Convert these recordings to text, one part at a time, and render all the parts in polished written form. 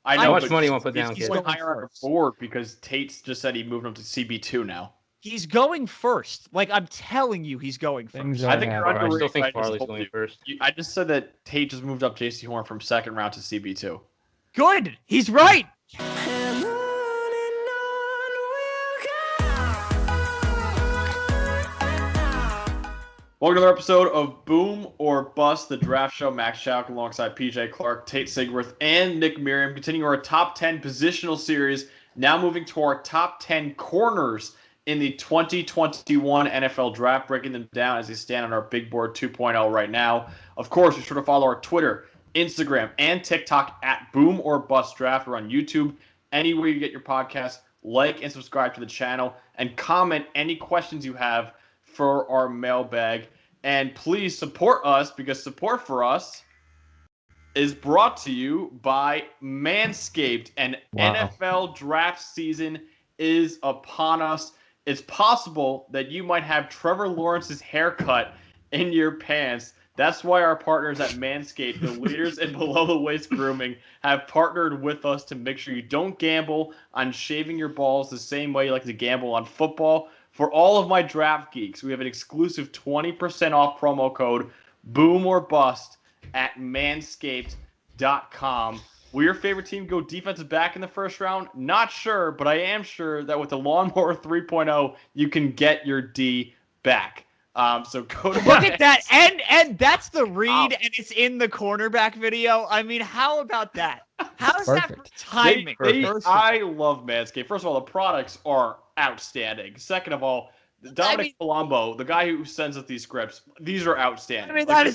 I know. How much money you want to put down? He's going higher on the board because Tate's just said he moved him to CB2 now. He's going first. Like, I'm telling you, he's going first. I think you're underrated. I still think Farley's going first. I just said that Tate just moved up Jaycee Horn from second round to CB2. Good. He's right. Welcome to another episode of Boom or Bust, the draft show. Max Chadwick alongside PJ Clark, Tate Sigworth, and Nick Merriam. Continuing our top 10 positional series. Now moving to our top 10 corners in the 2021 NFL Draft, breaking them down as they stand on our Big Board 2.0 right now. Of course, be sure to follow our Twitter, Instagram, and TikTok at Boom or Bust Draft. We're on YouTube, anywhere you get your podcasts. Like and subscribe to the channel, and comment any questions you have for our mailbag. And please support us, because support for us is brought to you by Manscaped. And NFL draft season is upon us. It's possible that you might have Trevor Lawrence's haircut in your pants. That's why our partners at Manscaped, the leaders in below-the-waist grooming, have partnered with us to make sure you don't gamble on shaving your balls the same way you like to gamble on football. For all of my draft geeks, we have an exclusive 20% off promo code Boom or Bust at manscaped.com. Will your favorite team go defensive back in the first round? Not sure, but I am sure that with the Lawnmower 3.0, you can get your D back. So go to look at that, and that's the read, and it's in the cornerback video. I mean, how about that? How's that for timing? I love Manscaped. First of all, the products are outstanding. Second of all, Dominic Colombo, the guy who sends us these scripts, these are outstanding. I mean, that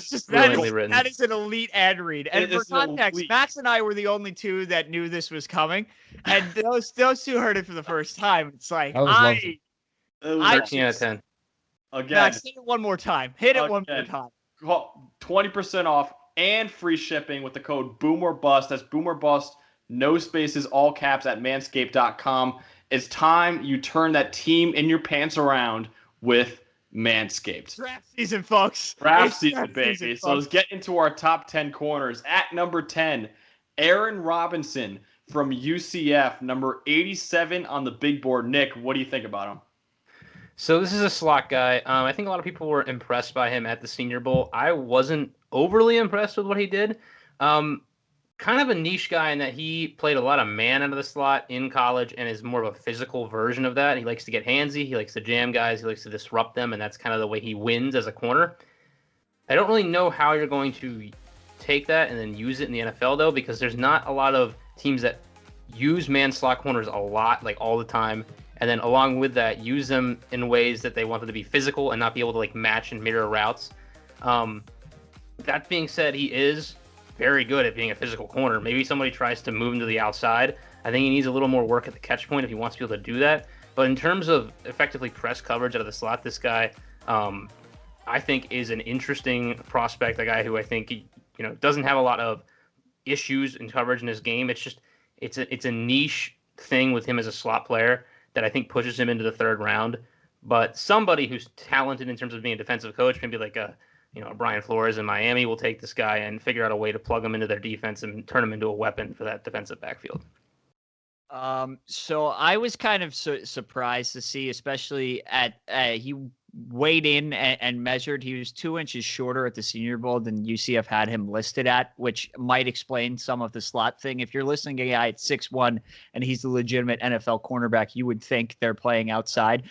is an elite ad read. And for context, Max and I were the only two that knew this was coming, and those two heard it for the first time. It's like 13 out of 10. Again, Max, hit it one more time. Hit it one more time. 20% off and free shipping with the code Boom or Bust. That's Boom or Bust, no spaces, all caps at manscaped.com. It's time you turn that team in your pants around with Manscaped. Draft season, folks. Draft season, baby. So let's get into our top 10 corners. At number 10, Aaron Robinson from UCF, number 87 on the big board. Nick, what do you think about him? So this is a slot guy. I think a lot of people were impressed by him at the Senior Bowl. I wasn't overly impressed with what he did. Kind of a niche guy in that he played a lot of man out of the slot in college and is more of a physical version of that. He likes to get handsy. He likes to jam guys. He likes to disrupt them, and that's kind of the way he wins as a corner. I don't really know how you're going to take that and then use it in the NFL, though, because there's not a lot of teams that use man slot corners a lot, like all the time. And then along with that, use them in ways that they want them to be physical and not be able to like match and mirror routes. That being said, he is very good at being a physical corner. Maybe somebody tries to move him to the outside. I think he needs a little more work at the catch point if he wants to be able to do that. But in terms of effectively press coverage out of the slot, this guy, I think, is an interesting prospect. A guy who I think doesn't have a lot of issues in coverage in his game. It's just it's a niche thing with him as a slot player that I think pushes him into the third round. But somebody who's talented in terms of being a defensive coach, maybe like a Brian Flores in Miami, will take this guy and figure out a way to plug him into their defense and turn him into a weapon for that defensive backfield. So I was kind of surprised to see, especially at he weighed in and measured. He was 2 inches shorter at the Senior Bowl than UCF had him listed at, which might explain some of the slot thing. If you're listening to a guy at 6'1" and he's a legitimate NFL cornerback, you would think they're playing outside.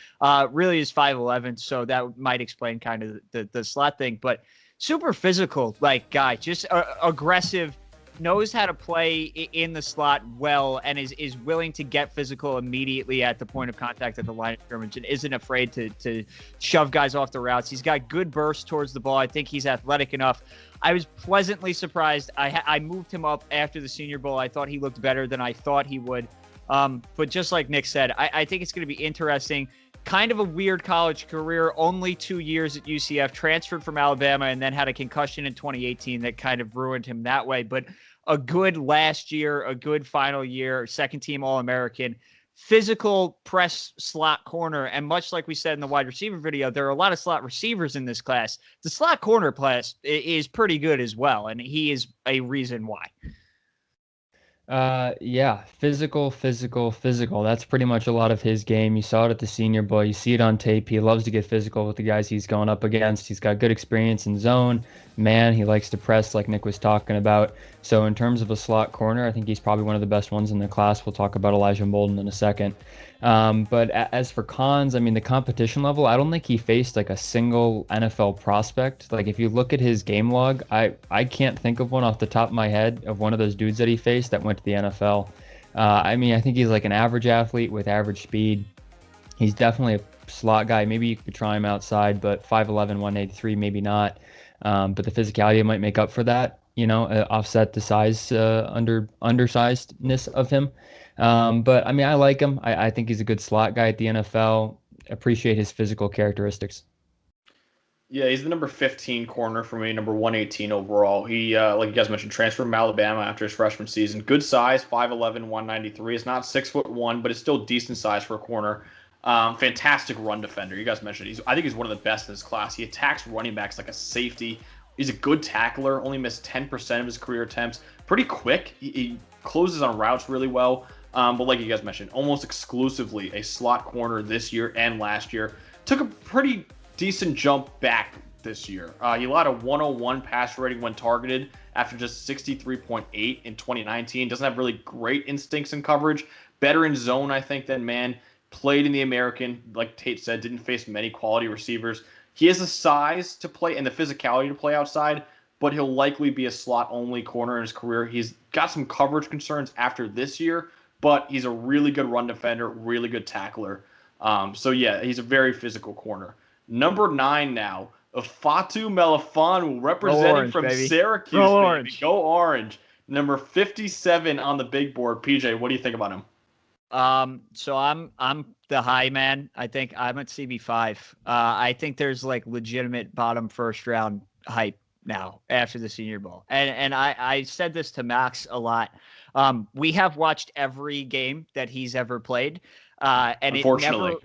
Really is 5'11", so that might explain kind of the slot thing. But super physical, like guy, just aggressive, knows how to play in the slot well, and is willing to get physical immediately at the point of contact at the line of scrimmage, and isn't afraid to shove guys off the routes. He's got good burst towards the ball. I think he's athletic enough. I was pleasantly surprised. I moved him up after the Senior Bowl. I thought he looked better than I thought he would. But just like Nick said, I think it's going to be interesting. Kind of a weird college career, only 2 years at UCF, transferred from Alabama, and then had a concussion in 2018 that kind of ruined him that way. But a good last year, a good final year, second team All-American, physical press slot corner. And much like we said in the wide receiver video, there are a lot of slot receivers in this class. The slot corner class is pretty good as well, and he is a reason why. Yeah, physical, physical, physical. That's pretty much a lot of his game. You saw it at the Senior Bowl. You see it on tape. He loves to get physical with the guys he's going up against. He's got good experience in zone. Man, he likes to press like Nick was talking about. So in terms of a slot corner, I think he's probably one of the best ones in the class. We'll talk about Elijah Molden in a second. But as for cons, I mean, the competition level, I don't think he faced like a single NFL prospect. Like if you look at his game log, I can't think of one off the top of my head of one of those dudes that he faced that went to the NFL. I mean, I think he's like an average athlete with average speed. He's definitely a slot guy. Maybe you could try him outside, but 5'11", 183, maybe not. But the physicality might make up for that, offset the size, undersizedness of him. But I mean, I like him. I think he's a good slot guy at the NFL. Appreciate his physical characteristics. Yeah, he's the number 15 corner for me, number 118 overall. He, like you guys mentioned, transferred from Alabama after his freshman season. Good size, 5'11", 193. It's not 6'1", but it's still decent size for a corner. Fantastic run defender. You guys mentioned I think he's one of the best in his class. He attacks running backs like a safety. He's a good tackler. Only missed 10% of his career attempts. Pretty quick. He closes on routes really well. But like you guys mentioned, almost exclusively a slot corner this year and last year. Took a pretty decent jump back this year. He allowed a 101 pass rating when targeted after just 63.8 in 2019. Doesn't have really great instincts in coverage. Better in zone, I think, than man. Played in the American, like Tate said, didn't face many quality receivers. He has the size to play and the physicality to play outside, but he'll likely be a slot-only corner in his career. He's got some coverage concerns after this year, but he's a really good run defender, really good tackler. So yeah, he's a very physical corner. Number 9 now, IFEATU MELIFONWU, representing from baby. Syracuse. Go baby. Orange. Go Orange. Number 57 on the big board. PJ, what do you think about him? So I'm the high man. I think I'm at CB5. I think there's like legitimate bottom first round hype now after the Senior Bowl. And I said this to Max a lot. We have watched every game that he's ever played. And unfortunately,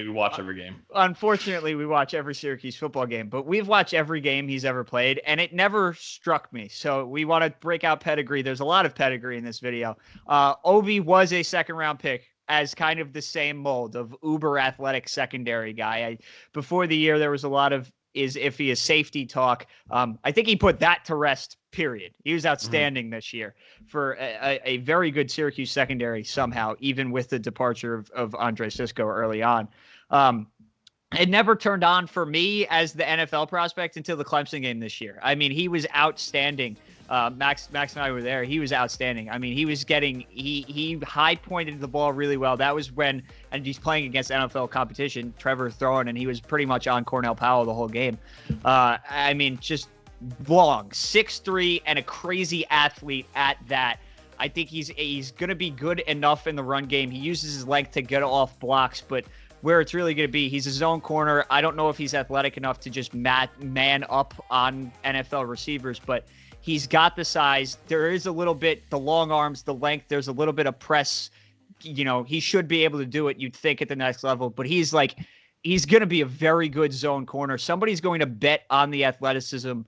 we watch every game. Unfortunately, we watch every Syracuse football game, but we've watched every game he's ever played, and it never struck me. So we want to break out pedigree. There's a lot of pedigree in this video. Obi was a second-round pick as kind of the same mold of uber athletic secondary guy. Before the year, there was a lot of if he is safety talk. I think he put that to rest, period. He was outstanding this year for a very good Syracuse secondary somehow, even with the departure of Andre Sisco early on. It never turned on for me as the NFL prospect until the Clemson game this year. I mean, he was outstanding. Max and I were there. He was outstanding. I mean, he high pointed the ball really well. That was when, and he's playing against NFL competition, Trevor throwing, and he was pretty much on Cornell Powell the whole game. I mean, just long, 6'3", and a crazy athlete at that. I think he's going to be good enough in the run game. He uses his length to get off blocks, but where it's really going to be, he's a zone corner. I don't know if he's athletic enough to just man up on NFL receivers, but he's got the size. There is a little bit, the long arms, the length. There's a little bit of press. He should be able to do it, you'd think, at the next level. But he's going to be a very good zone corner. Somebody's going to bet on the athleticism.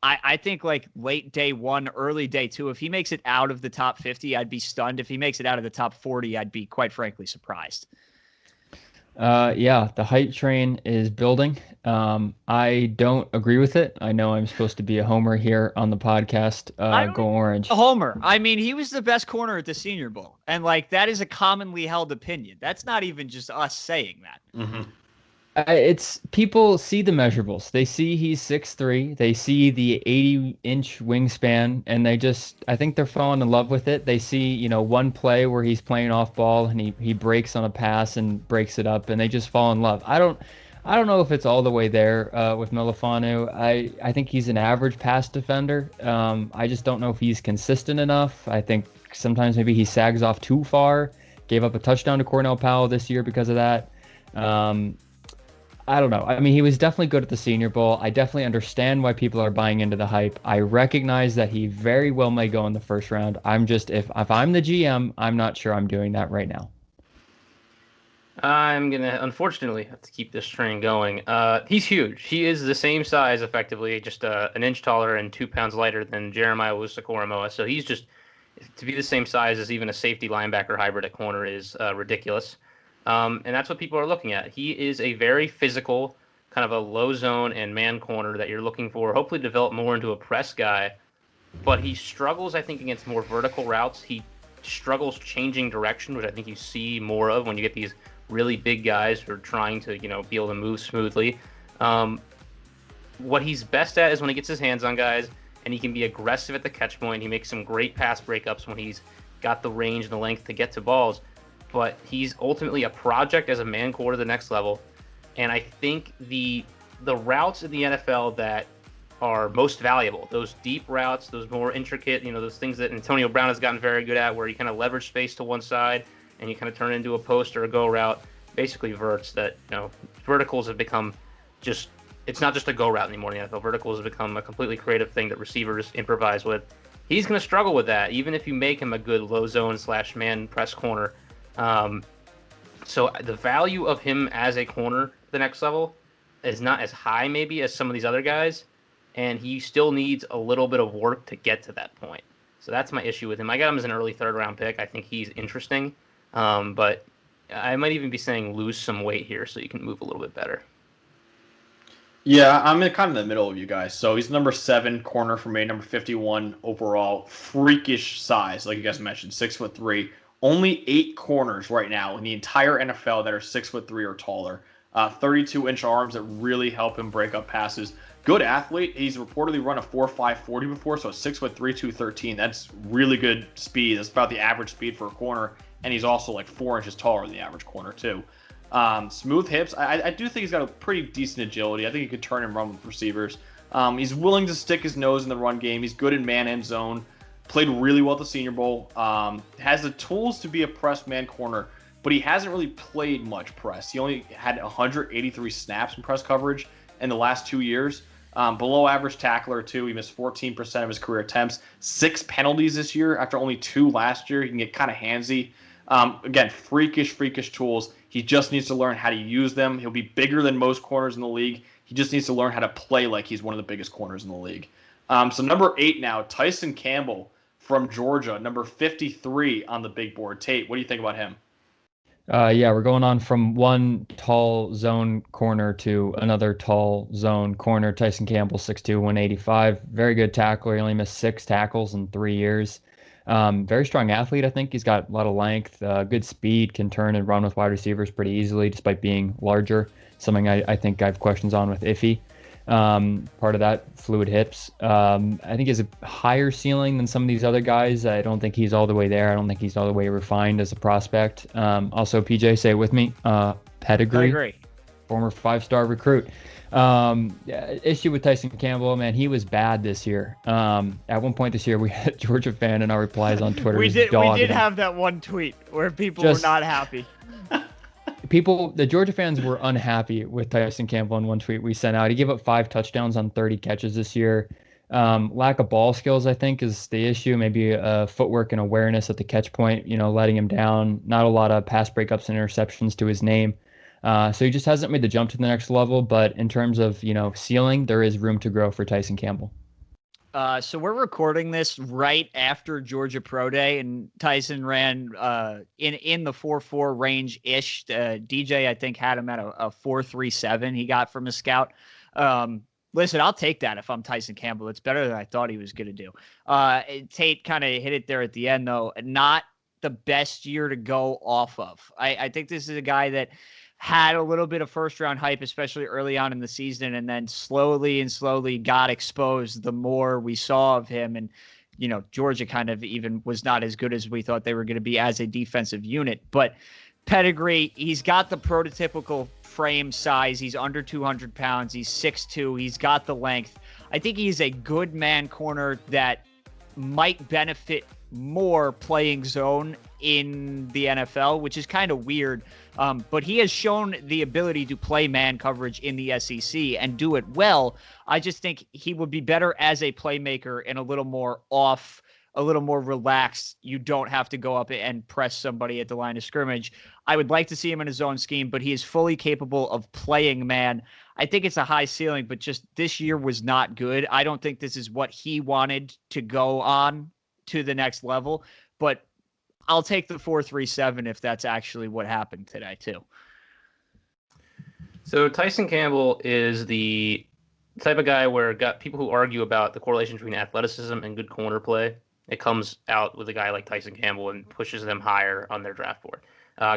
I think like late day 1, early day 2, if he makes it out of the top 50, I'd be stunned. If he makes it out of the top 40, I'd be quite frankly surprised. Yeah, the height train is building. I don't agree with it. I know I'm supposed to be a homer here on the podcast. Go Orange. A homer. I mean, he was the best corner at the Senior Bowl. And that is a commonly held opinion. That's not even just us saying that. Mm-hmm. It's people see the measurables. They see he's 6'3". They see the 80-inch wingspan, and I think they're falling in love with it. They see, one play where he's playing off ball and he breaks on a pass and breaks it up, and they just fall in love. I don't know if it's all the way there with MELIFONWU. I think he's an average pass defender. I just don't know if he's consistent enough. I think sometimes maybe he sags off too far. Gave up a touchdown to Cornell Powell this year because of that. I don't know. I mean, he was definitely good at the Senior Bowl. I definitely understand why people are buying into the hype. I recognize that he very well may go in the first round. I'm just, if I'm the GM, I'm not sure I'm doing that right now. I'm going to, unfortunately, have to keep this train going. He's huge. He is the same size, effectively, just an inch taller and 2 pounds lighter than Jeremiah Owusu-Koramoah. So he's just to be the same size as even a safety linebacker hybrid at corner is ridiculous. And that's what people are looking at. He is a very physical, kind of a low zone and man corner that you're looking for, hopefully develop more into a press guy. But he struggles, I think, against more vertical routes. He struggles changing direction, which I think you see more of when you get these really big guys who are trying to, be able to move smoothly. What he's best at is when he gets his hands on guys and he can be aggressive at the catch point. He makes some great pass breakups when he's got the range and the length to get to balls. But he's ultimately a project as a man core to the next level. And I think the routes in the NFL that are most valuable, those deep routes, those more intricate, those things that Antonio Brown has gotten very good at, where you kind of leverage space to one side and you kind of turn it into a post or a go route, basically verts that, verticals have become it's not just a go route anymore in the NFL. Verticals have become a completely creative thing that receivers improvise with. He's going to struggle with that, even if you make him a good low zone / man press corner. So the value of him as a corner the next level is not as high maybe as some of these other guys, and he still needs a little bit of work to get to that point. So that's my issue with him. I got him as an early 3rd round pick. I think he's interesting, but I might even be saying lose some weight here so you can move a little bit better. Yeah, I'm kind of in the middle of you guys. So he's number 7 corner for me, number 51 overall. Freakish size, like you guys mentioned, 6'3". Only 8 corners right now in the entire NFL that are 6'3" or taller. 32-inch arms that really help him break up passes. Good athlete. He's reportedly run a 4.5 40 before, so a 6'3", 213. That's really good speed. That's about the average speed for a corner, and he's also like 4 inches taller than the average corner too. Smooth hips. I do think he's got a pretty decent agility. I think he could turn and run with receivers. He's willing to stick his nose in the run game. He's good in man and zone. Played really well at the Senior Bowl. Has the tools to be a press man corner, but he hasn't really played much press. He only had 183 snaps in press coverage in the last 2 years. Below average tackler too. He missed 14% of his career attempts. 6 penalties this year after only 2 last year. He can get kind of handsy. Again, freakish tools. He just needs to learn how to use them. He'll be bigger than most corners in the league. He just needs to learn how to play like he's one of the biggest corners in the league. So number 8 now, TYSON Campbell from Georgia, number 53 on the big board. Tate, what do you think about him? Yeah, we're going on from one tall zone corner to another tall zone corner. TYSON Campbell, 6'2", 185. Very good tackler. He only missed 6 tackles in 3 years. Very strong athlete, I think. He's got a lot of length, good speed, can turn and run with wide receivers pretty easily despite being larger, something I think I have questions on with Iffy. Part of that, fluid hips. I think he has a higher ceiling than some of these other guys. I don't think he's all the way there. I don't think he's all the way refined as a prospect. Also, PJ, say it with me, pedigree. Former 5-star recruit. Issue with TYSON Campbell, man, he was bad this year. At one point this year, we had a Georgia fan in our replies on Twitter. We did have that one tweet where people were not happy. The Georgia fans were unhappy with TYSON Campbell in one tweet we sent out. He gave up 5 touchdowns on 30 catches this year. Lack of ball skills, I think, is the issue. Maybe footwork and awareness at the catch point, letting him down. Not a lot of pass breakups and interceptions to his name. So he just hasn't made the jump to the next level. But in terms of, ceiling, there is room to grow for TYSON Campbell. So we're recording this right after Georgia Pro Day, and TYSON ran in the 4.4 range-ish. DJ, I think, had him at a 4.37 he got from a scout. Listen, I'll take that if I'm TYSON Campbell. It's better than I thought he was going to do. Tate kind of hit it there at the end, though. Not the best year to go off of. I think this is a guy that had a little bit of first-round hype, especially early on in the season, and then slowly got exposed the more we saw of him. And, Georgia kind of even was not as good as we thought they were going to be as a defensive unit. But pedigree, he's got the prototypical frame size. He's under 200 pounds. He's 6'2". He's got the length. I think he's a good man corner that might benefit more playing zone in the NFL, which is kind of weird. But he has shown the ability to play man coverage in the SEC and do it well. I just think he would be better as a playmaker and a little more off, a little more relaxed. You don't have to go up and press somebody at the line of scrimmage. I would like to see him in his own scheme, but he is fully capable of playing man. I think it's a high ceiling, but just this year was not good. I don't think this is what he wanted to go on to the next level. But I'll take the 4.37 if that's actually what happened today too. So Tyson Campbell is the type of guy where got people who argue about the correlation between athleticism and good corner play. It comes out with a guy like Tyson Campbell and pushes them higher on their draft board.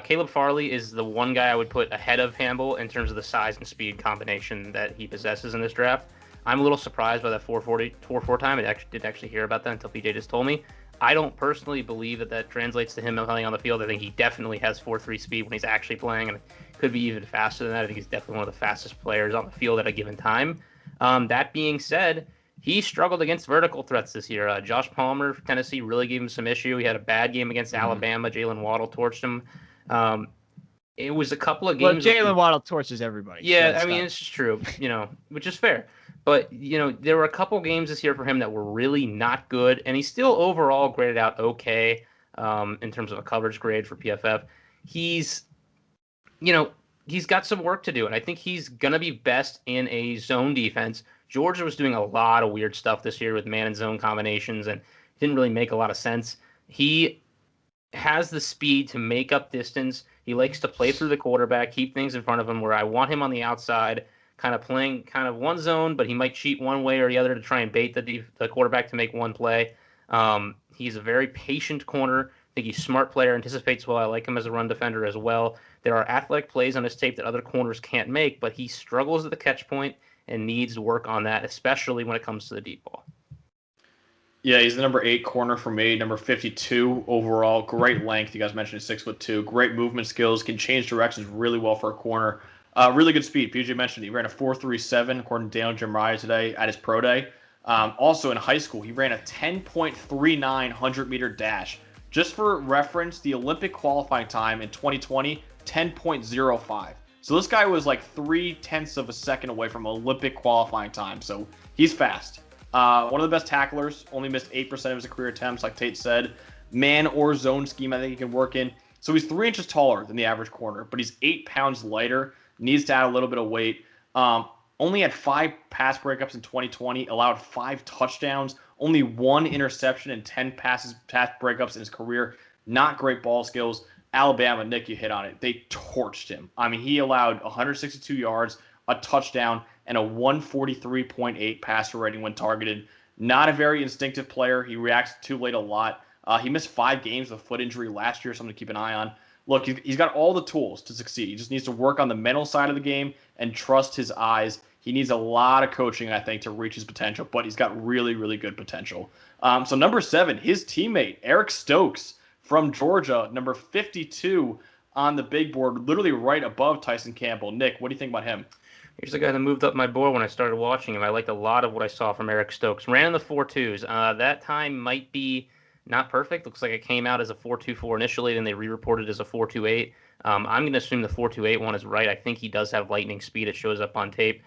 Caleb Farley is the one guy I would put ahead of Campbell in terms of the size and speed combination that he possesses in this draft. I'm a little surprised by that 4.4 time. I didn't actually hear about that until PJ just told me. I don't personally believe that translates to him playing on the field. I think he definitely has 4.3 speed when he's actually playing, and could be even faster than that. I think he's definitely one of the fastest players on the field at a given time. That being said, he struggled against vertical threats this year. Josh Palmer, Tennessee, really gave him some issue. He had a bad game against Alabama. Jalen Waddle torched him. It was a couple of games. Well, Jalen Waddle torches everybody. Yeah, I mean, it's just true, which is fair. But, there were a couple games this year for him that were really not good, and he's still overall graded out okay in terms of a coverage grade for PFF. He's got some work to do, and I think he's going to be best in a zone defense. Georgia was doing a lot of weird stuff this year with man and zone combinations, and didn't really make a lot of sense. He has the speed to make up distance. He likes to play through the quarterback, keep things in front of him, where I want him on the outside, kind of playing kind of one zone, but he might cheat one way or the other to try and bait the quarterback to make one play. He's a very patient corner. I think he's a smart player, anticipates well. I like him as a run defender as well. There are athletic plays on his tape that other corners can't make, but he struggles at the catch point and needs to work on that, especially when it comes to the deep ball. Yeah, he's the number 8 corner for me, number 52 overall. Great length. You guys mentioned he's 6'2". Great movement skills, can change directions really well for a corner. Really good speed. PJ mentioned he ran a 4.37 according to Daniel Jeremiah today at his pro day. Also in high school, he ran a 10.39 100-meter dash. Just for reference, the Olympic qualifying time in 2020, 10.05. So this guy was like 0.3 of a second away from Olympic qualifying time. So he's fast. One of the best tacklers, only missed 8% of his career attempts, like Tate said. Man or zone scheme, I think he can work in. So he's 3 inches taller than the average corner, but he's 8 pounds lighter. Needs to add a little bit of weight. Only had 5 pass breakups in 2020, allowed 5 touchdowns, only 1 interception and 10 pass breakups in his career. Not great ball skills. Alabama, Nick, you hit on it. They torched him. I mean, he allowed 162 yards, a touchdown, and a 143.8 passer rating when targeted. Not a very instinctive player. He reacts too late a lot. He missed 5 games with a foot injury last year, something to keep an eye on. Look, he's got all the tools to succeed. He just needs to work on the mental side of the game and trust his eyes. He needs a lot of coaching, I think, to reach his potential, but he's got really, really good potential. So number 7, his teammate, Eric Stokes from Georgia, number 52 on the big board, literally right above Tyson Campbell. Nick, what do you think about him? Here's the guy that moved up my board when I started watching him. I liked a lot of what I saw from Eric Stokes. Ran in the 4.2s. That time might be not perfect. Looks like it came out as a 4.24 initially, then they re-reported as a 4.28. I'm going to assume the 4.28 one is right. I think he does have lightning speed. It shows up on tape.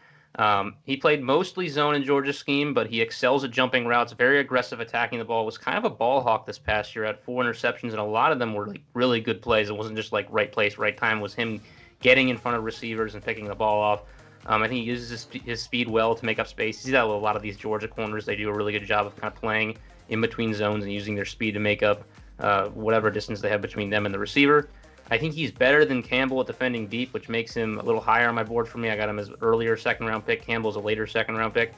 He played mostly zone in Georgia's scheme, but he excels at jumping routes, very aggressive attacking the ball, was kind of a ball hawk this past year, had 4 interceptions, and a lot of them were like really good plays. It wasn't just like right place, right time. It was him getting in front of receivers and picking the ball off. I think he uses his speed well to make up space. You see that with a lot of these Georgia corners. They do a really good job of kind of playing in between zones and using their speed to make up whatever distance they have between them and the receiver. I think he's better than Campbell at defending deep, which makes him a little higher on my board for me. I got him as earlier second-round pick. Campbell's a later second-round pick.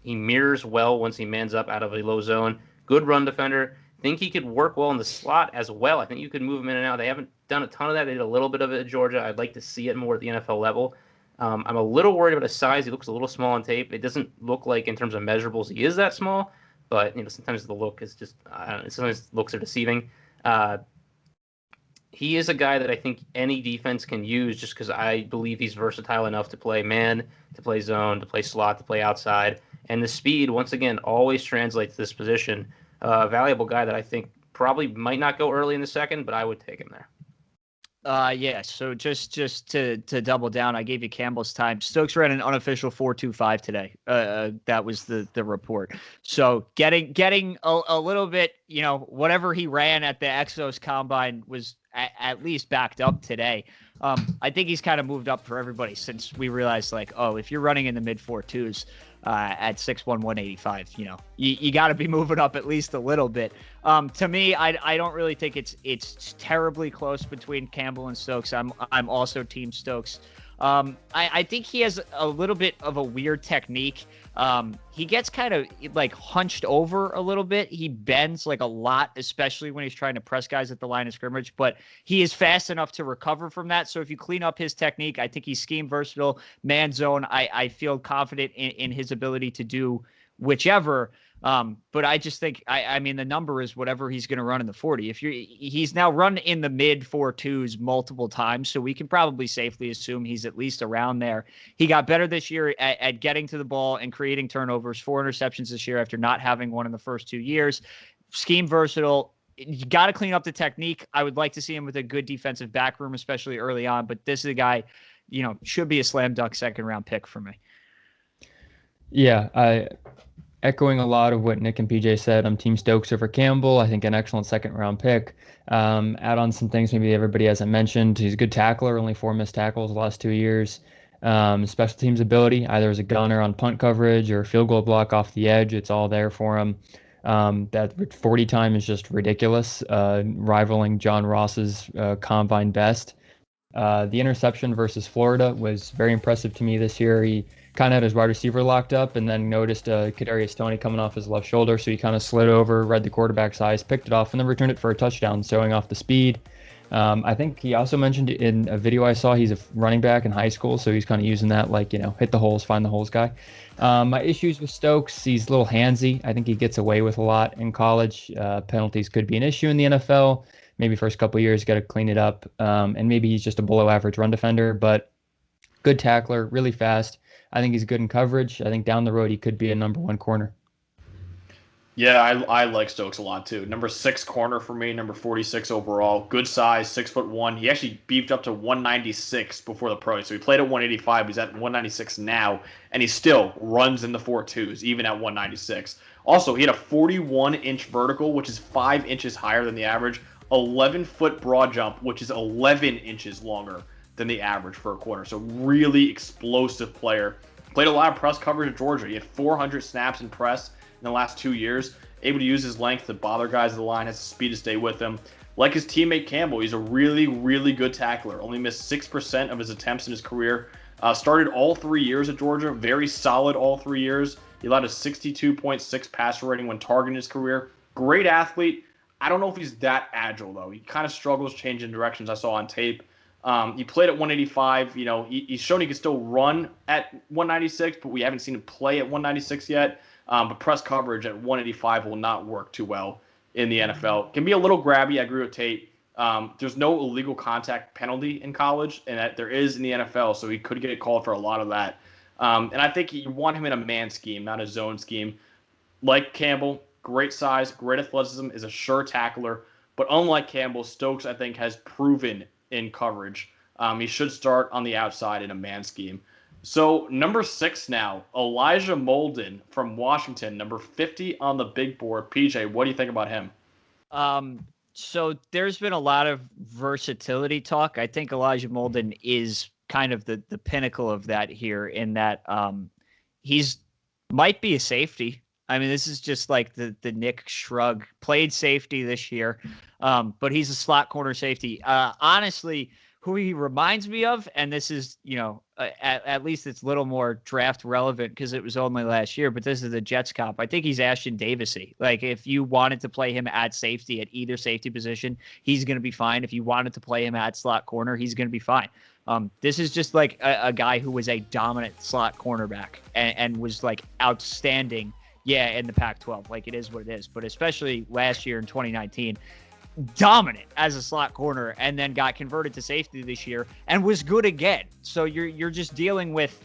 He mirrors well once he mans up out of a low zone. Good run defender. Think he could work well in the slot as well. I think you could move him in and out. They haven't done a ton of that. They did a little bit of it at Georgia. I'd like to see it more at the NFL level. I'm a little worried about his size. He looks a little small on tape. It doesn't look like in terms of measurables he is that small, but sometimes the look is just sometimes looks are deceiving. He is a guy that I think any defense can use just because I believe he's versatile enough to play man, to play zone, to play slot, to play outside. And the speed, once again, always translates to this position. A valuable guy that I think probably might not go early in the second, but I would take him there. Yeah, so just to double down, I gave you Campbell's time. Stokes ran an unofficial 4.25 today. That was the report. So getting a little bit, whatever he ran at the Exos Combine was at least backed up today. I think he's kind of moved up for everybody since we realized, if you're running in the mid 4.2s, at 6'1", 185. You know, you got to be moving up at least a little bit. To me, I don't really think it's terribly close between Campbell and Stokes. I'm also Team Stokes. I think he has a little bit of a weird technique. He gets kind of like hunched over a little bit. He bends like a lot, especially when he's trying to press guys at the line of scrimmage, but he is fast enough to recover from that. So if you clean up his technique, I think he's scheme versatile, man zone. I feel confident in his ability to do whichever. But I just think, I mean, the number is whatever he's going to run in the 40. He's now run in the mid 4.2s multiple times, so we can probably safely assume he's at least around there. He got better this year at getting to the ball and creating turnovers, 4 interceptions this year after not having one in the first 2 years. Scheme versatile. You got to clean up the technique. I would like to see him with a good defensive back room, especially early on, but this is a guy, you know, should be a slam dunk second round pick for me. Yeah, echoing a lot of what Nick and PJ said, I'm Team Stokes over Campbell. I think an excellent second-round pick. Add on some things maybe everybody hasn't mentioned. He's a good tackler, only 4 missed tackles the last 2 years. Special teams ability, either as a gunner on punt coverage or field goal block off the edge, it's all there for him. That 40 time is just ridiculous, rivaling John Ross's combine best. The interception versus Florida was very impressive to me this year. He kind of had his wide receiver locked up and then noticed Kadarius Toney coming off his left shoulder, so he kind of slid over, read the quarterback's eyes, picked it off, and then returned it for a touchdown, showing off the speed. I think he also mentioned in a video I saw he's a running back in high school, so he's kind of using that like, you know, hit the holes, find the holes guy. My issues with Stokes, he's a little handsy. I think he gets away with a lot in college. Penalties could be an issue in the NFL. Maybe first couple of years, got to clean it up. And maybe he's just a below average run defender, but good tackler, really fast. I think he's good in coverage. I think down the road he could be a number 1 corner. Yeah, I like Stokes a lot too. Number 6 corner for me, number 46 overall. Good size, 6'1". He actually beefed up to 196 before the pro. So he played at 185. He's at 196 now, and he still runs in the 4.2s, even at 196. Also, he had a 41-inch vertical, which is 5 inches higher than the average. 11-foot broad jump, which is 11 inches longer than the average for a corner. So really explosive player. Played a lot of press coverage at Georgia. He had 400 snaps in press in the last 2 years. Able to use his length to bother guys at the line. Has the speed to stay with him. Like his teammate Campbell, he's a really, really good tackler. Only missed 6% of his attempts in his career. Started all 3 years at Georgia. Very solid all 3 years. He allowed a 62.6 passer rating when targeting his career. Great athlete. I don't know if he's that agile, though. He kind of struggles changing directions, I saw on tape. He played at 185. You know, he's shown he can still run at 196, but we haven't seen him play at 196 yet. But press coverage at 185 will not work too well in the NFL. Can be a little grabby. I agree with Tate. There's no illegal contact penalty in college, and that there is in the NFL, so he could get called for a lot of that. And I think you want him in a man scheme, not a zone scheme. Like Campbell, great size, great athleticism, is a sure tackler. But unlike Campbell, Stokes, I think, has proven in coverage. He should start on the outside in a man scheme. So number 6 now, Elijah Molden from Washington, number 50 on the big board. PJ, what do you think about him? So there's been a lot of versatility talk. I think Elijah Molden is kind of the pinnacle of that here, in that he's might be a safety. I mean, this is just like the Nick shrug. Played safety this year, but he's a slot corner safety. Honestly, who he reminds me of, and this is, you know, at least it's a little more draft relevant because it was only last year, but this is the Jets comp. I think he's Ashton Davisy. Like, if you wanted to play him at safety, at either safety position, he's going to be fine. If you wanted to play him at slot corner, he's going to be fine. This is just like a guy who was a dominant slot cornerback and was like outstanding. Yeah, in the Pac-12, like, it is what it is. But especially last year in 2019, dominant as a slot corner, and then got converted to safety this year and was good again. So you're just dealing with,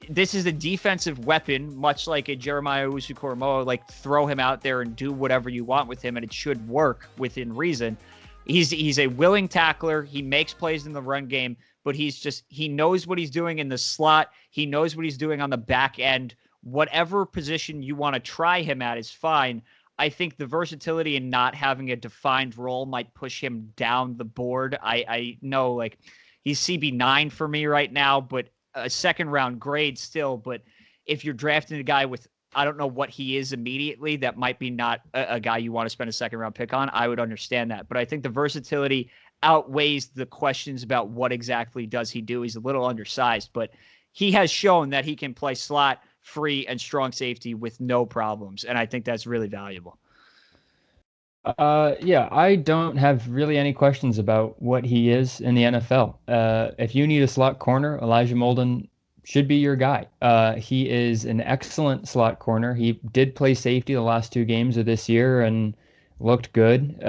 this is a defensive weapon, much like a Jeremiah Owusu-Koramoah. Like, throw him out there and do whatever you want with him, and it should work within reason. He's a willing tackler. He makes plays in the run game, but he knows what he's doing in the slot. He knows what he's doing on the back end. Whatever position you want to try him at is fine. I think the versatility in not having a defined role might push him down the board. I know, like, he's CB9 for me right now, but a second round grade still. But if you're drafting a guy with, I don't know what he is immediately, that might be not a guy you want to spend a second-round pick on. I would understand that. But I think the versatility outweighs the questions about what exactly does he do. He's a little undersized, but he has shown that he can play slot, free, and strong safety with no problems, and I think that's really valuable. Yeah, I don't have really any questions about what he is in the NFL. If you need a slot corner, Elijah Molden should be your guy. He is an excellent slot corner. He did play safety the last 2 games of this year and looked good.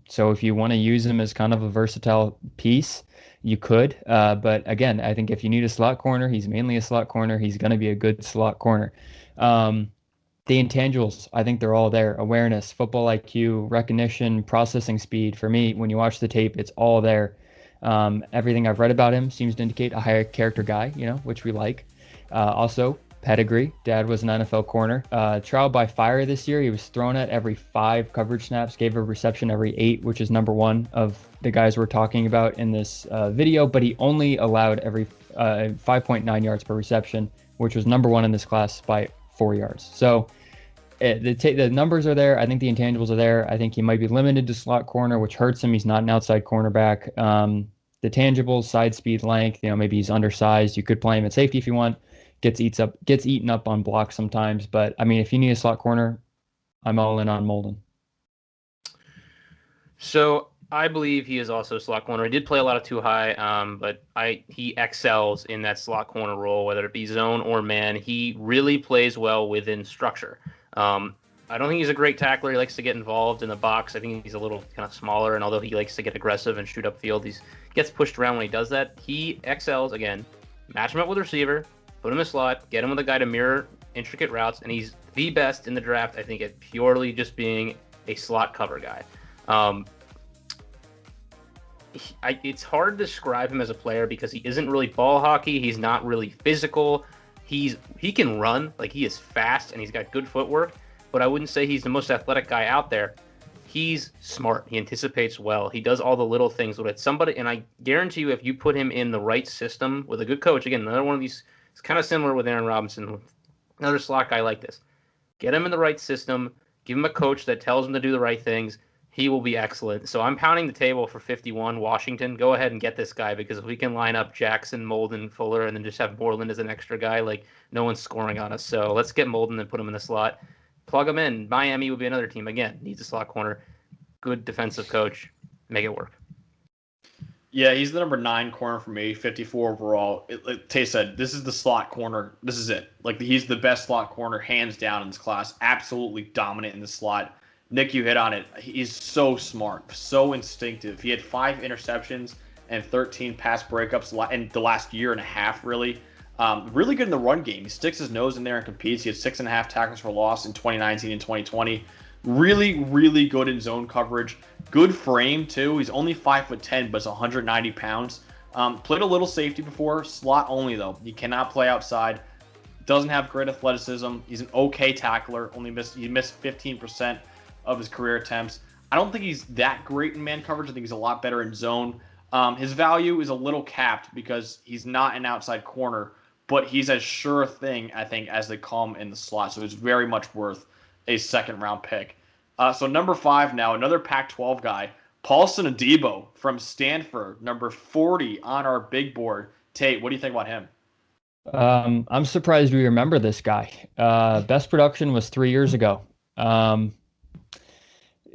So if you want to use him as kind of a versatile piece, you could. But again, I think if you need a slot corner, he's mainly a slot corner. He's going to be a good slot corner. The intangibles, I think they're all there. Awareness, football IQ, recognition, processing speed. For me, when you watch the tape, it's all there. Everything I've read about him seems to indicate a higher character guy, which we like. Also, pedigree. Dad was an NFL corner. Trial by fire this year. He was thrown at every 5 coverage snaps, gave a reception every 8, which is number 1 of the guys we're talking about in this video, but he only allowed every 5.9 yards per reception, which was number 1 in this class by 4 yards. So the numbers are there. I think the intangibles are there. I think he might be limited to slot corner, which hurts him. He's not an outside cornerback. The tangibles, side speed, length, maybe he's undersized. You could play him at safety if you want. Gets eaten up on blocks sometimes. But I mean, if you need a slot corner, I'm all in on Molden. So I believe he is also a slot corner. He did play a lot of too high, but he excels in that slot corner role, whether it be zone or man. He really plays well within structure. I don't think he's a great tackler. He likes to get involved in the box. I think he's a little kind of smaller, and although he likes to get aggressive and shoot upfield, he gets pushed around when he does that. He excels, again, match him up with a receiver, put him in a slot, get him with a guy to mirror intricate routes, and he's the best in the draft, I think, at purely just being a slot cover guy. It's hard to describe him as a player because he isn't really ball hockey. He's not really physical. He can run, like he is fast and he's got good footwork, but I wouldn't say he's the most athletic guy out there. He's smart. He anticipates well. He does all the little things with it. Somebody, and I guarantee you, if you put him in the right system with a good coach, again, another one of these, it's kind of similar with Aaron Robinson, another slot guy like this. Get him in the right system, give him a coach that tells him to do the right things. He will be excellent. So I'm pounding the table for 51. Washington, go ahead and get this guy, because if we can line up Jackson, Molden, Fuller, and then just have Moreland as an extra guy, like no one's scoring on us. So let's get Molden and put him in the slot. Plug him in. Miami will be another team. Again, needs a slot corner. Good defensive coach. Make it work. Yeah, he's the number 9 corner for me, 54 overall. Like Tate said, this is the slot corner. This is it. Like he's the best slot corner, hands down in this class. Absolutely dominant in the slot. Nick, you hit on it. He's so smart, so instinctive. He had 5 interceptions and 13 pass breakups in the last year and a half, really. Really good in the run game. He sticks his nose in there and competes. He had 6.5 tackles for loss in 2019 and 2020. Really, really good in zone coverage. Good frame, too. He's only 5'10", but it's 190 pounds. Played a little safety before. Slot only, though. He cannot play outside. Doesn't have great athleticism. He's an okay tackler. He missed 15% of his career attempts. I don't think he's that great in man coverage. I think he's a lot better in zone. His value is a little capped because he's not an outside corner, but he's as sure a thing, I think, as they come in the slot. So he's very much worth a second-round pick. So number 5 now, another Pac-12 guy, PAULSON ADEBO from Stanford, number 40 on our big board. Tate, what do you think about him? I'm surprised we remember this guy. Best production was 3 years ago.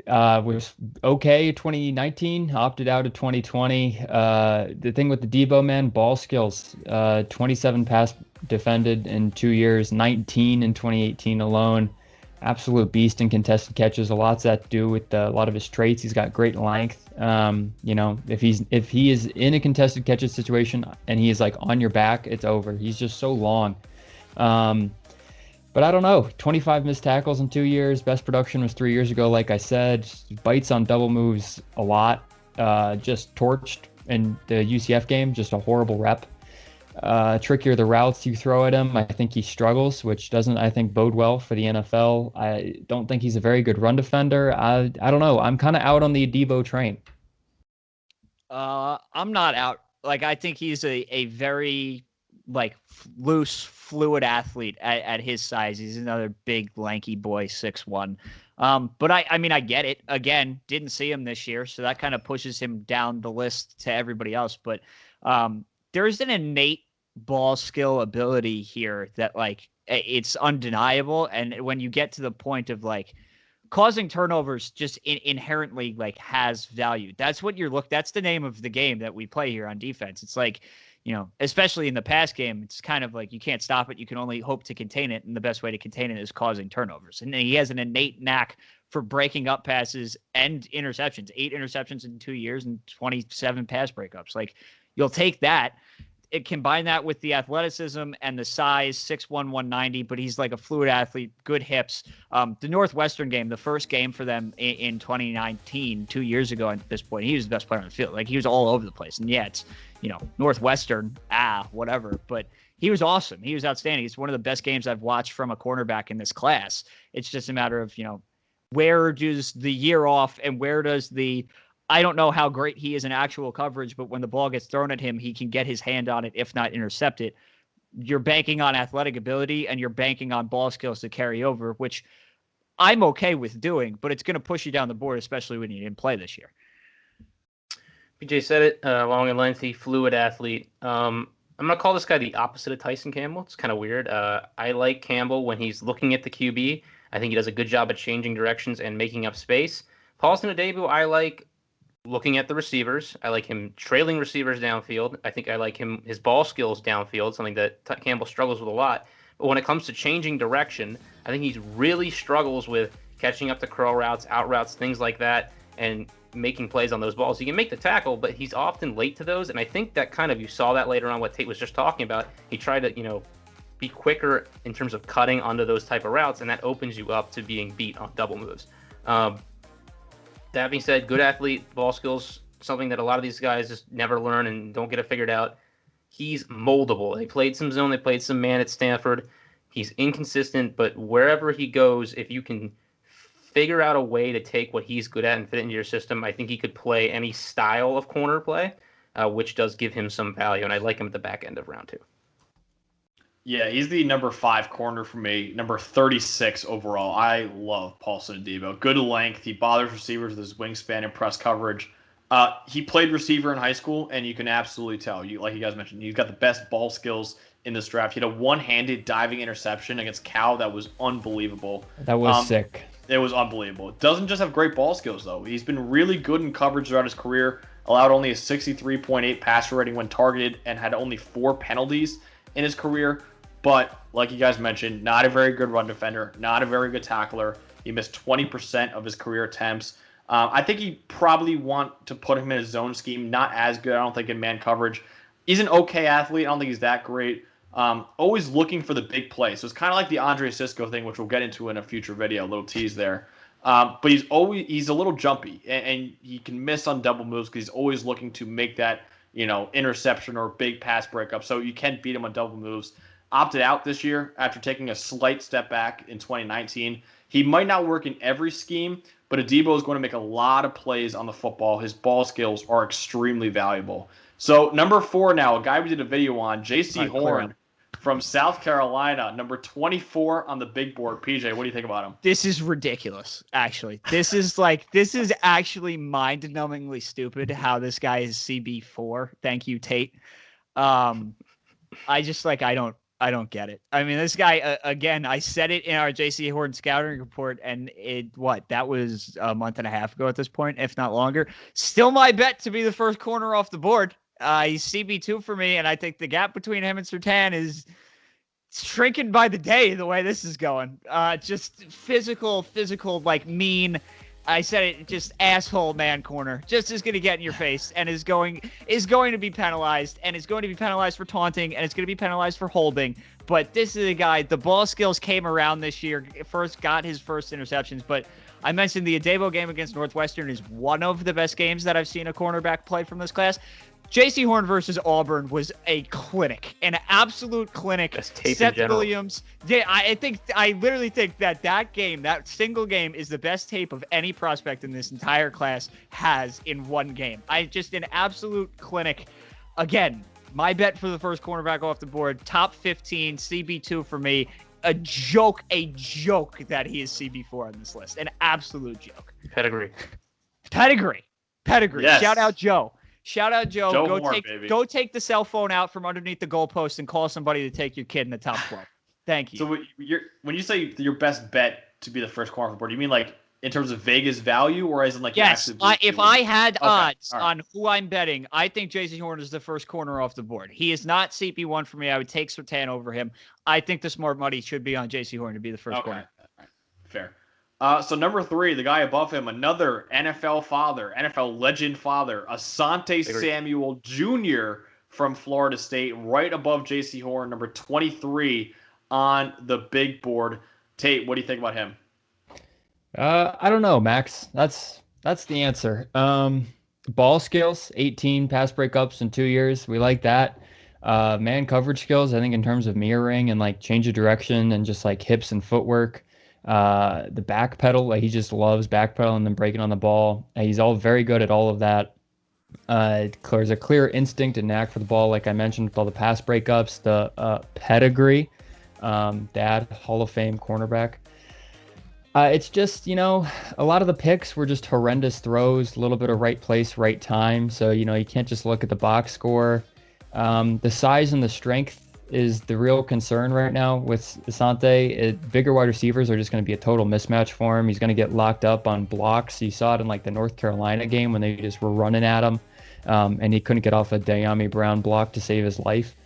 Was okay 2019, opted out of 2020. The thing with the Debo, man, ball skills, 27 pass defended in 2 years, 19 in 2018 alone. Absolute beast in contested catches. A lot's that to do with a lot of his traits. He's got great length. If he is in a contested catches situation and he is like on your back, it's over. He's just so long. But I don't know. 25 missed tackles in 2 years. Best production was 3 years ago. Like I said, bites on double moves a lot. Just torched in the UCF game. Just a horrible rep. Trickier the routes you throw at him. I think he struggles, which doesn't, I think, bode well for the NFL. I don't think he's a very good run defender. I don't know. I'm kind of out on the ADEBO train. I'm not out. Like, I think he's a very like loose, fluid athlete at his size. He's another big, lanky boy, 6'1". But I mean, I get it. Again, didn't see him this year, so that kind of pushes him down the list to everybody else. But there's an innate ball skill ability here that, like, it's undeniable. And when you get to the point of, like, causing turnovers just inherently, like, has value. That's what that's the name of the game that we play here on defense. It's like, you know, especially in the pass game, it's kind of like you can't stop it. You can only hope to contain it. And the best way to contain it is causing turnovers. And he has an innate knack for breaking up passes and interceptions. 8 interceptions in 2 years and 27 pass breakups. Like, you'll take that. It combine that with the athleticism and the size, 6'1", 190, but he's like a fluid athlete, good hips. The Northwestern game, the first game for them in 2019, 2 years ago at this point, he was the best player on the field. Like, he was all over the place. And yeah, it's, you know, Northwestern, whatever. But he was awesome. He was outstanding. It's one of the best games I've watched from a cornerback in this class. It's just a matter of, you know, where does the year off and where does I don't know how great he is in actual coverage, but when the ball gets thrown at him, he can get his hand on it, if not intercept it. You're banking on athletic ability and you're banking on ball skills to carry over, which I'm okay with doing, but it's going to push you down the board, especially when you didn't play this year. PJ said it, long and lengthy, fluid athlete. I'm going to call this guy the opposite of Tyson Campbell. It's kind of weird. I like Campbell when he's looking at the QB. I think he does a good job at changing directions and making up space. PAULSON ADEBO, I like looking at the receivers. I like him trailing receivers downfield. I think I like his ball skills downfield, something that Campbell struggles with a lot. But when it comes to changing direction, I think he really struggles with catching up to curl routes, out routes, things like that, and making plays on those balls. He can make the tackle, but he's often late to those. And I think that kind of, you saw that later on what Tate was just talking about. He tried to, you know, be quicker in terms of cutting onto those type of routes, and that opens you up to being beat on double moves. That being said, good athlete, ball skills, something that a lot of these guys just never learn and don't get it figured out. He's moldable. They played some zone, they played some man at Stanford. He's inconsistent, but wherever he goes, if you can figure out a way to take what he's good at and fit it into your system, I think he could play any style of corner play, which does give him some value, and I like him at the back end of round 2. Yeah, he's the number 5 corner for me, number 36 overall. I love PAULSON ADEBO. Good length. He bothers receivers with his wingspan and press coverage. He played receiver in high school, and you can absolutely tell, like you guys mentioned, he's got the best ball skills in this draft. He had a one-handed diving interception against Cal that was unbelievable. That was sick. It was unbelievable. Doesn't just have great ball skills, though. He's been really good in coverage throughout his career, allowed only a 63.8 passer rating when targeted, and had only 4 penalties in his career. But like you guys mentioned, not a very good run defender, not a very good tackler. He missed 20% of his career attempts. I think you probably want to put him in a zone scheme. Not as good, I don't think, in man coverage. He's an okay athlete. I don't think he's that great. Always looking for the big play. So it's kind of like the Andre Sisco thing, which we'll get into in a future video, a little tease there. But he's a little jumpy, and he can miss on double moves because he's always looking to make that, you know, interception or big pass breakup. So you can beat him on double moves. Opted out this year after taking a slight step back in 2019. He might not work in every scheme, but ADEBO is going to make a lot of plays on the football. His ball skills are extremely valuable. So number 4 now, a guy we did a video on, Jaycee Horn from South Carolina, number 24 on the big board. PJ, what do you think about him? This is ridiculous, actually. This is actually mind-numbingly stupid how this guy is CB4. Thank you, Tate. I don't get it. I mean, this guy, again, I said it in our Jaycee Horn scouting report, and that was a month and a half ago at this point, if not longer. Still my bet to be the first corner off the board. He's CB2 for me, and I think the gap between him and Surtain is shrinking by the day the way this is going. Just physical, like mean. I said it, just asshole man corner. Just is going to get in your face and is going to be penalized, and is going to be penalized for taunting, and it's going to be penalized for holding. But this is a guy, the ball skills came around this year, got his first interceptions. But I mentioned the ADEBO game against Northwestern is one of the best games that I've seen a cornerback play from this class. Jaycee Horn versus Auburn was a clinic, an absolute clinic. Seth Williams. Yeah, I literally think that game, that single game, is the best tape of any prospect in this entire class has in one game. An absolute clinic. Again, My bet for the first cornerback off the board, top 15, CB2 for me. A joke that he is CB4 on this list. An absolute joke. Pedigree. Yes. Shout out Joe. Baby. Go take the cell phone out from underneath the goalpost and call somebody to take your kid in the top 12. Thank you. So when you say your best bet to be the first corner off the board, you mean like in terms of Vegas value, or as in like yes? If I had odds on who I'm betting, I think Jaycee Horn is the first corner off the board. He is not CP1 for me. I would take Surtain over him. I think the smart money should be on Jaycee Horn to be the first corner. Right. Fair. So number 3, the guy above him, another NFL legend father, Asante Samuel Jr. from Florida State, right above Jaycee Horn, number 23 on the big board. Tate, what do you think about him? I don't know, Max. That's the answer. Ball skills, 18 pass breakups in 2 years. We like that. Man coverage skills, I think in terms of mirroring and like change of direction and just like hips and footwork. The back pedal, like he just loves back pedal and then breaking on the ball. He's all very good at all of that. There's a clear instinct and knack for the ball, like I mentioned, with all the pass breakups, the pedigree. Dad, Hall of Fame cornerback. It's just, a lot of the picks were just horrendous throws, a little bit of right place, right time. So, you can't just look at the box score. The size and the strength is the real concern right now with Asante. Bigger wide receivers are just going to be a total mismatch for him. He's going to get locked up on blocks. You saw it in like the North Carolina game when they just were running at him, and he couldn't get off a Dayami Brown block to save his life.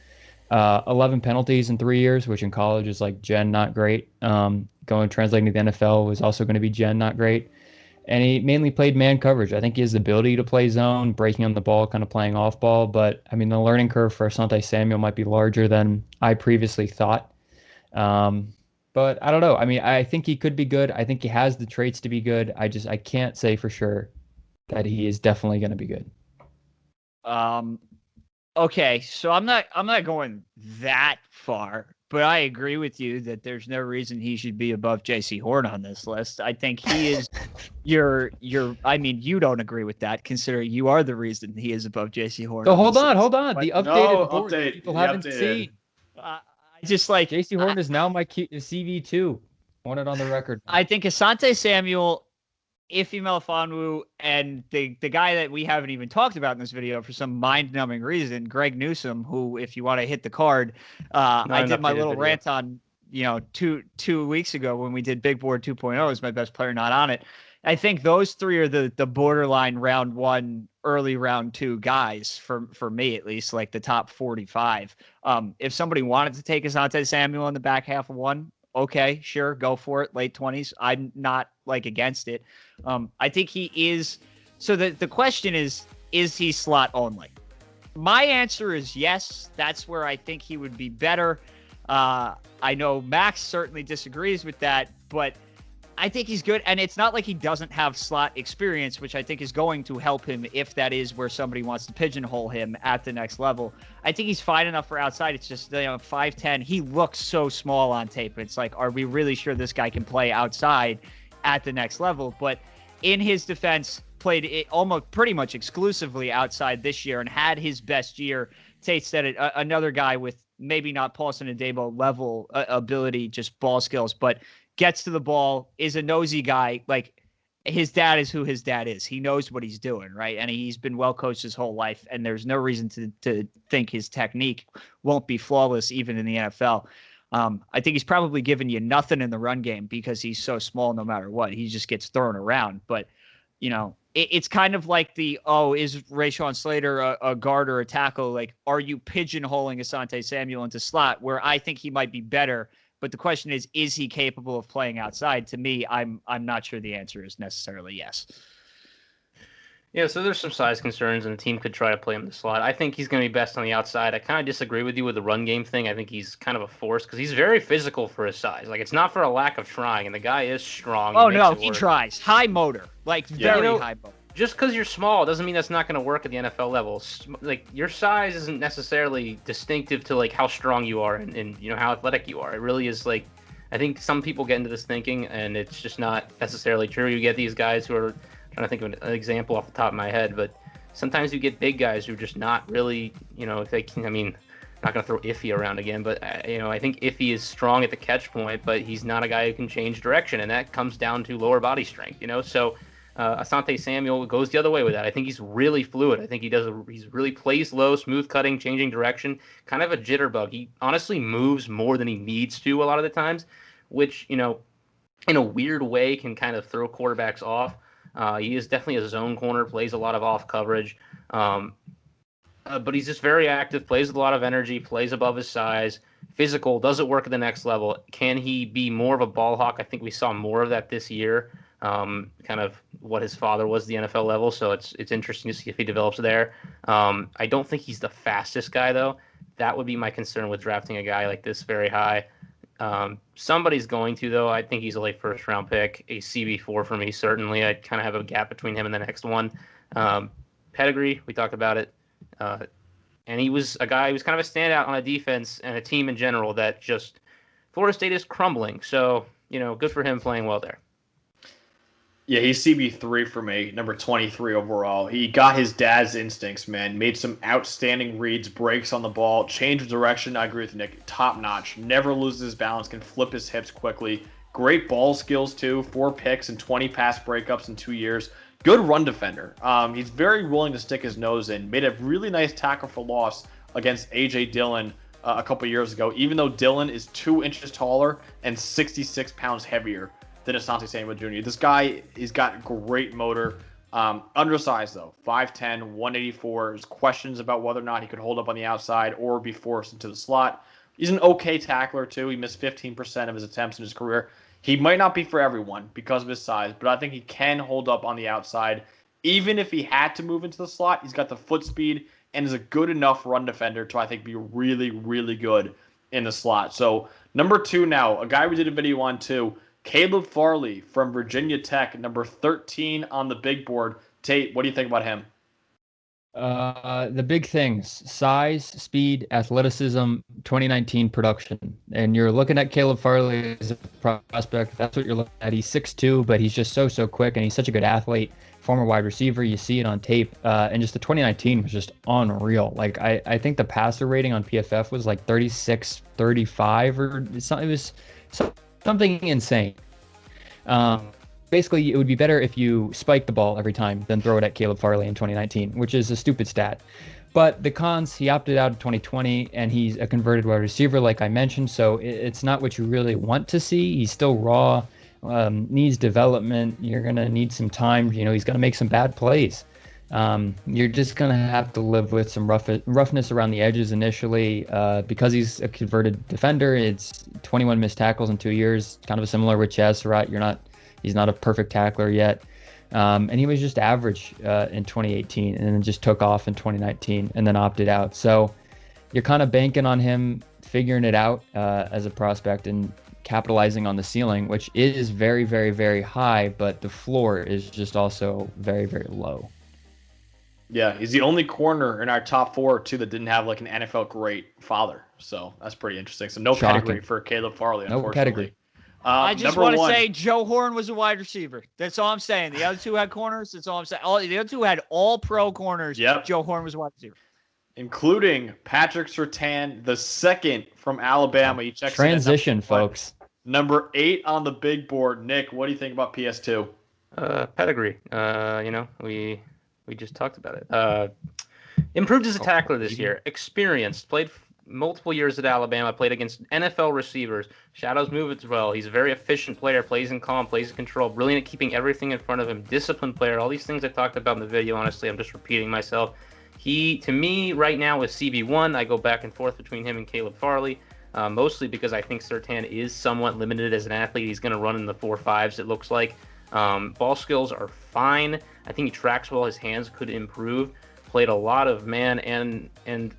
11 penalties in 3 years, which in college is like gen not great. Translating to the NFL was also going to be gen not great. And he mainly played man coverage. I think he has the ability to play zone, breaking on the ball, kind of playing off ball. But I mean, the learning curve for Asante Samuel might be larger than I previously thought. But I don't know. I mean, I think he could be good. I think he has the traits to be good. I can't say for sure that he is definitely going to be good. Okay, so I'm not going that far, but I agree with you that there's no reason he should be above Jaycee Horn on this list. I think he is I mean, you don't agree with that, considering you are the reason he is above Jaycee Horn. So hold on. The updated board people haven't seen. I just like Jaycee Horn is now my CV2. Want it on the record. I think Asante Samuel, MELIFONWU, and the guy that we haven't even talked about in this video for some mind-numbing reason, Greg Newsome, who, if you want to hit the card, I did my little rant on, 2 weeks ago when we did Big Board 2.0 is my best player not on it. I think those three are the borderline round 1, early round 2 guys for me, at least, like the top 45. If somebody wanted to take Asante Samuel in the back half of 1, okay, sure, go for it. Late 20s. I'm not against it. I think he is. So the question is he slot only? My answer is yes. That's where I think he would be better. I know Max certainly disagrees with that, but I think he's good. And it's not like he doesn't have slot experience, which I think is going to help him if that is where somebody wants to pigeonhole him at the next level. I think he's fine enough for outside. It's just, 5'10". He looks so small on tape. It's like, are we really sure this guy can play outside at the next level? But in his defense, played it almost pretty much exclusively outside this year and had his best year. Tate said it, another guy with maybe not PAULSON and ADEBO level ability, just ball skills, but gets to the ball, is a nosy guy. Like, his dad is who his dad is. He knows what he's doing, right? And he's been well coached his whole life, and there's no reason to think his technique won't be flawless even in the NFL. I think he's probably given you nothing in the run game because he's so small no matter what. He just gets thrown around. But, it's kind of like is Rashawn Slater a guard or a tackle? Like, are you pigeonholing Asante Samuel into slot, where I think he might be better? But the question is he capable of playing outside? To me, I'm not sure the answer is necessarily yes. Yeah, so there's some size concerns, and the team could try to play him in the slot. I think he's going to be best on the outside. I kind of disagree with you with the run game thing. I think he's kind of a force because he's very physical for his size. Like, it's not for a lack of trying, and the guy is strong. Oh, no, he tries. High motor. Like, very high motor. Just because you're small doesn't mean that's not going to work at the NFL level. Like, your size isn't necessarily distinctive to, like, how strong you are and how athletic you are. It really is, like, I think some people get into this thinking, and it's just not necessarily true. You get these guys who are trying to think of an example off the top of my head, but sometimes you get big guys who are just not really, if they can, not going to throw Iffy around again, but I think Iffy is strong at the catch point, but he's not a guy who can change direction, and that comes down to lower body strength, So Asante Samuel goes the other way with that. I think he's really fluid. I think he's really plays low, smooth cutting, changing direction, kind of a jitterbug. He honestly moves more than he needs to a lot of the times, which, in a weird way can kind of throw quarterbacks off. He is definitely a zone corner, plays a lot of off coverage. But he's just very active, plays with a lot of energy, plays above his size, physical, does it work at the next level. Can he be more of a ball hawk? I think we saw more of that this year, kind of what his father was at the NFL level. So it's interesting to see if he develops there. I don't think he's the fastest guy, though. That would be my concern with drafting a guy like this very high. Somebody's going to, though. I think he's a late first-round pick, a CB4 for me, certainly. I kind of have a gap between him and the next one. Pedigree, we talked about it. And he was a guy who was kind of a standout on a defense and a team in general that just Florida State is crumbling. So, good for him playing well there. Yeah, he's CB3 for me, number 23 overall. He got his dad's instincts, man. Made some outstanding reads, breaks on the ball, changed direction. I agree with Nick. Top notch. Never loses his balance, can flip his hips quickly. Great ball skills, too. 4 picks and 20 pass breakups in 2 years. Good run defender. He's very willing to stick his nose in. Made a really nice tackle for loss against A.J. Dillon a couple years ago, even though Dillon is 2 inches taller and 66 pounds heavier than Asante Samuel Jr. This guy, he's got great motor. Undersized, though. 5'10", 184. There's questions about whether or not he could hold up on the outside or be forced into the slot. He's an okay tackler, too. He missed 15% of his attempts in his career. He might not be for everyone because of his size, but I think he can hold up on the outside. Even if he had to move into the slot, he's got the foot speed and is a good enough run defender to, I think, be really, really good in the slot. So, number 2 now, a guy we did a video on too, Caleb Farley from Virginia Tech, number 13 on the big board. Tate, what do you think about him? The big things: size, speed, athleticism, 2019 production. And you're looking at Caleb Farley as a prospect. That's what you're looking at. He's 6'2", but he's just so quick, and he's such a good athlete. Former wide receiver. You see it on tape. And just the 2019 was just unreal. Like, I think the passer rating on PFF was like 36, 35, or something. It was something insane. Basically, it would be better if you spike the ball every time than throw it at Caleb Farley in 2019, which is a stupid stat. But the cons, he opted out in 2020, and he's a converted wide receiver, like I mentioned, so it's not what you really want to see. He's still raw, needs development. You're going to need some time. He's going to make some bad plays. You're just going to have to live with some roughness around the edges initially. Because he's a converted defender, it's 21 missed tackles in 2 years, kind of similar with Chaz Surratt. He's not a perfect tackler yet. And he was just average in 2018 and then just took off in 2019 and then opted out. So you're kind of banking on him figuring it out as a prospect and capitalizing on the ceiling, which is very, very, very high, but the floor is just also very, very low. Yeah, he's the only corner in our top 4, too, that didn't have like an NFL great father. So that's pretty interesting. So no pedigree for Caleb Farley, unfortunately. No pedigree. I just want to say Joe Horn was a wide receiver. That's all I'm saying. The other 2 had corners. That's all I'm saying. The other 2 had all pro corners. Yep. Joe Horn was a wide receiver. Including Patrick Surtain II from Alabama. He checks transition, folks. Number 8 on the big board. Nick, what do you think about PS2? Pedigree. We just talked about it. Improved as a tackler this year. Experienced. Played multiple years at Alabama, played against NFL receivers, shadows move as well. He's a very efficient player, plays in calm, plays in control, brilliant at keeping everything in front of him, disciplined player, all these things I talked about in the video. Honestly, I'm just repeating myself. He, to me, right now is CB1. I go back and forth between him and Caleb Farley, mostly because I think Surtain is somewhat limited as an athlete. He's going to run in the 4.5s, it looks like. Ball skills are fine. I think he tracks well. His hands could improve. Played a lot of man and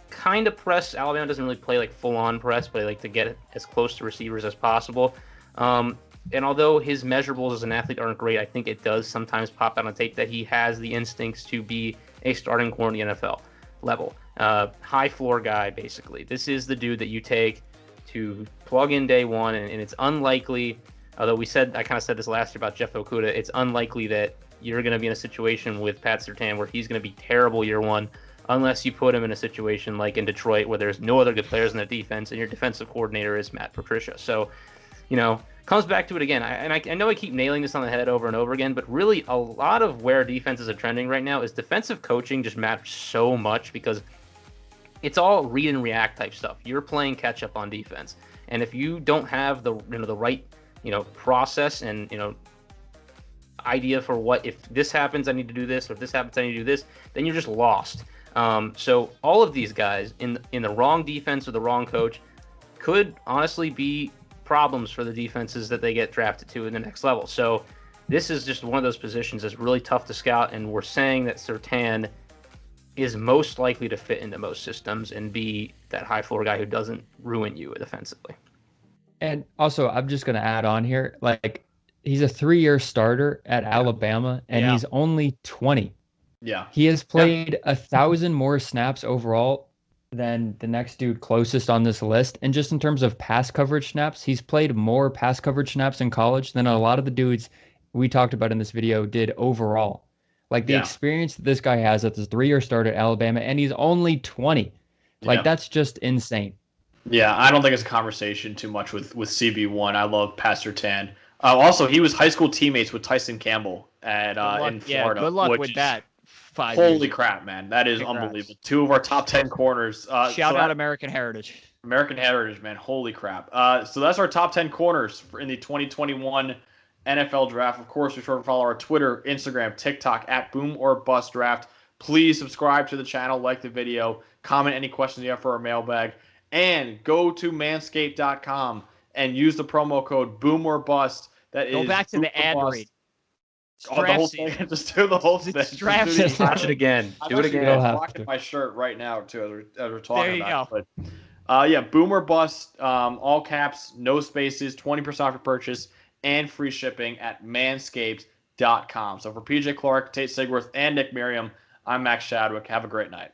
kind of press. Alabama doesn't really play like full-on press, but they like to get as close to receivers as possible. And although his measurables as an athlete aren't great, I think it does sometimes pop out on tape that he has the instincts to be a starting corner in the NFL level. High floor guy, basically. This is the dude that you take to plug in day one, and it's unlikely, although I kind of said this last year about Jeff Okudah, it's unlikely that you're going to be in a situation with Pat Surtain where he's going to be terrible year one, unless you put him in a situation like in Detroit where there's no other good players in the defense and your defensive coordinator is Matt Patricia. So, comes back to it again. I know I keep nailing this on the head over and over again, but really a lot of where defenses are trending right now is defensive coaching just matters so much because it's all read and react type stuff. You're playing catch up on defense. And if you don't have the right, process and, idea for what, if this happens, I need to do this, or if this happens, I need to do this, then you're just lost. So all of these guys in the wrong defense or the wrong coach could honestly be problems for the defenses that they get drafted to in the next level. So this is just one of those positions that's really tough to scout, and we're saying that Surtain is most likely to fit into most systems and be that high floor guy who doesn't ruin you defensively. And also, I'm just going to add on here, he's a 3-year starter at Alabama, and he's only 20. Yeah. He has played 1,000 more snaps overall than the next dude closest on this list. And just in terms of pass coverage snaps, he's played more pass coverage snaps in college than a lot of the dudes we talked about in this video did overall. The experience that this guy has at this 3-year starter at Alabama, and he's only 20. That's just insane. Yeah, I don't think it's a conversation too much with CB1. I love Pat Surtain. Also, he was high school teammates with Tyson Campbell in Florida. Yeah, good luck with that. Holy crap, man. That is unbelievable. 2 of our top 10 corners. Shout out American Heritage. American Heritage, man. Holy crap. So that's our top 10 corners in the 2021 NFL Draft. Of course, be sure to follow our Twitter, Instagram, TikTok at Boom or Bust Draft. Please subscribe to the channel, like the video, comment any questions you have for our mailbag, and go to manscaped.com and use the promo code Boom or Bust. Go back to the ad read. Oh, the whole thing. Just do the whole thing. Just watch it again. Do it again. I'm rocking my shirt right now too as we're talking about it. But Boom or Bust, all caps, no spaces, 20% off your purchase, and free shipping at manscaped.com. So for PJ Clark, Tate Sigworth, and Nick Merriam, I'm Max Chadwick. Have a great night.